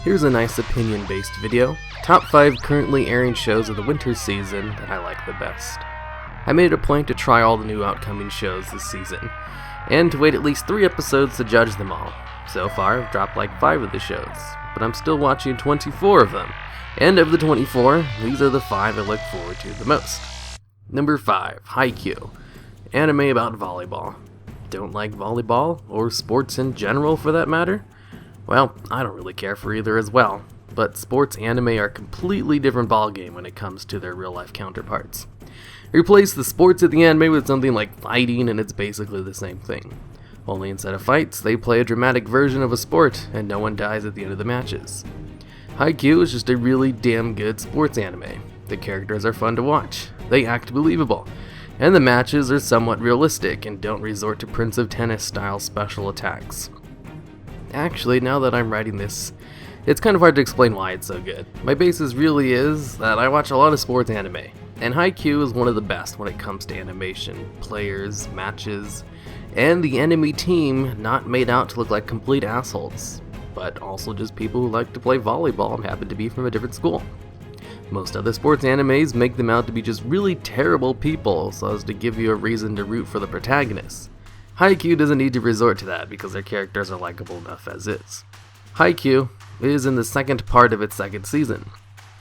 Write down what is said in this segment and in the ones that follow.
Here's a nice opinion-based video. Top 5 currently airing shows of the winter season that I like the best. I made it a point to try all the new outcoming shows this season, and to wait at least 3 episodes to judge them all. So far, I've dropped like 5 of the shows, but I'm still watching 24 of them. And of the 24, these are the 5 I look forward to the most. Number 5, Haikyuu. Anime about volleyball. Don't like volleyball, or sports in general for that matter? Well, I don't really care for either as well, but sports anime are a completely different ballgame when it comes to their real-life counterparts. Replace the sports of the anime with something like fighting and it's basically the same thing. Only instead of fights, they play a dramatic version of a sport and no one dies at the end of the matches. Haikyuu is just a really damn good sports anime. The characters are fun to watch, they act believable, and the matches are somewhat realistic and don't resort to Prince of Tennis style special attacks. Actually, now that I'm writing this, it's kind of hard to explain why it's so good. My basis really is that I watch a lot of sports anime, and Haikyuu is one of the best when it comes to animation, players, matches, and the enemy team not made out to look like complete assholes, but also just people who like to play volleyball and happen to be from a different school. Most other sports animes make them out to be just really terrible people so as to give you a reason to root for the protagonists. Haikyuu doesn't need to resort to that because their characters are likable enough as is. Haikyuu is in the second part of its second season,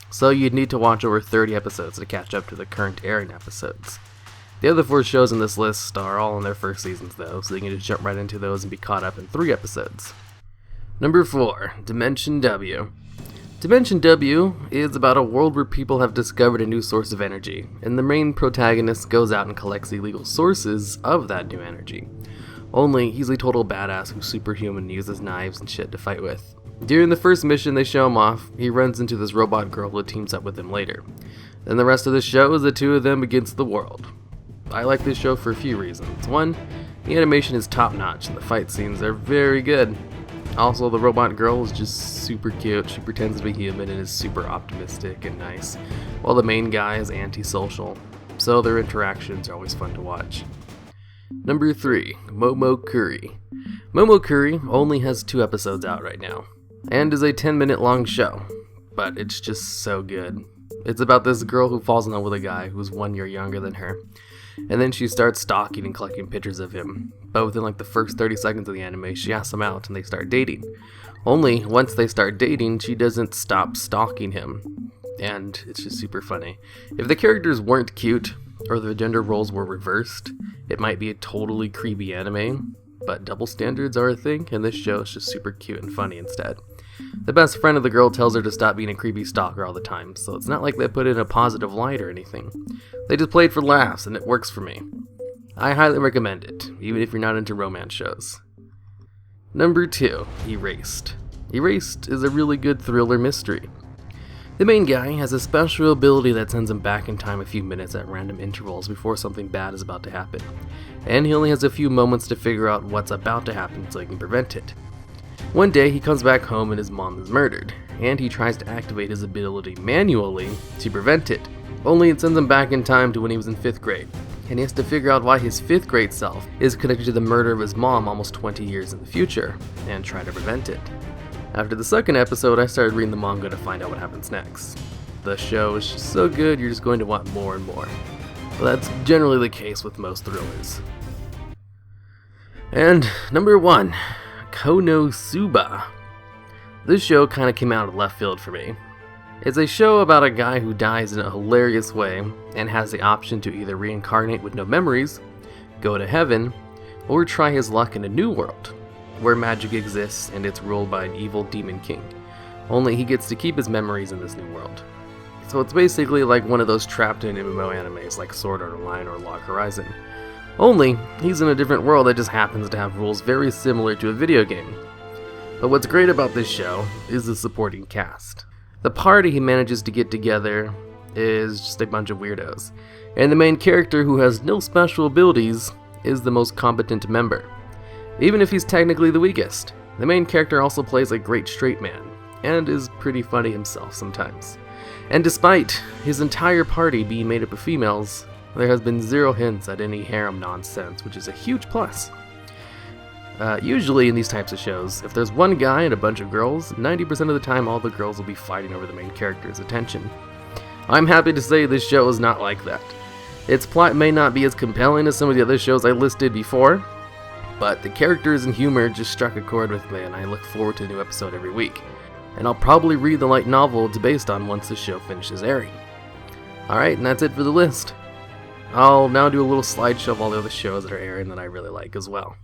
so you'd need to watch over 30 episodes to catch up to the current airing episodes. The other 4 shows in this list are all in their first seasons though, so you can just jump right into those and be caught up in 3 episodes. Number 4, Dimension W. Dimension W is about a world where people have discovered a new source of energy, and the main protagonist goes out and collects illegal sources of that new energy. Only, he's a total badass who's superhuman and uses knives and shit to fight with. During the first mission they show him off, he runs into this robot girl who teams up with him later. Then the rest of the show is the 2 of them against the world. I like this show for a few reasons. 1, the animation is top notch and the fight scenes are very good. Also, the robot girl is just super cute. She pretends to be human and is super optimistic and nice, while the main guy is antisocial, so their interactions are always fun to watch. Number 3, Momo Kurry. Momo Kurry only has 2 episodes out right now, and is a 10-minute long show, but it's just so good. It's about this girl who falls in love with a guy who's 1 year younger than her, and then she starts stalking and collecting pictures of him. But within like the first 30 seconds of the anime, she asks him out and they start dating. Only, once they start dating, she doesn't stop stalking him. And it's just super funny. If the characters weren't cute, or the gender roles were reversed, it might be a totally creepy anime, but double standards are a thing, and this show is just super cute and funny instead. The best friend of the girl tells her to stop being a creepy stalker all the time, so it's not like they put it in a positive light or anything. They just play it for laughs, and it works for me. I highly recommend it, even if you're not into romance shows. Number 2, Erased. Erased is a really good thriller mystery. The main guy has a special ability that sends him back in time a few minutes at random intervals before something bad is about to happen, and he only has a few moments to figure out what's about to happen so he can prevent it. One day he comes back home and his mom is murdered, and he tries to activate his ability manually to prevent it, only it sends him back in time to when he was in 5th grade, and he has to figure out why his 5th grade self is connected to the murder of his mom almost 20 years in the future, and try to prevent it. After the second episode, I started reading the manga to find out what happens next. The show is just so good, you're just going to want more and more. But that's generally the case with most thrillers. And number 1, Kono Suba. This show kinda came out of left field for me. It's a show about a guy who dies in a hilarious way and has the option to either reincarnate with no memories, go to heaven, or try his luck in a new world, where magic exists and it's ruled by an evil demon king. Only he gets to keep his memories in this new world. So it's basically like one of those trapped in MMO animes like Sword Art Online or Log Horizon. Only, he's in a different world that just happens to have rules very similar to a video game. But what's great about this show is the supporting cast. The party he manages to get together is just a bunch of weirdos, and the main character, who has no special abilities, is the most competent member. Even if he's technically the weakest, the main character also plays a great straight man, and is pretty funny himself sometimes. And despite his entire party being made up of females, there has been 0 hints at any harem nonsense, which is a huge plus. Usually in these types of shows, if there's one guy and a bunch of girls, 90% of the time all the girls will be fighting over the main character's attention. I'm happy to say this show is not like that. Its plot may not be as compelling as some of the other shows I listed before, but the characters and humor just struck a chord with me, and I look forward to a new episode every week. And I'll probably read the light novel it's based on once the show finishes airing. Alright, and that's it for the list. I'll now do a little slideshow of all the other shows that are airing that I really like as well.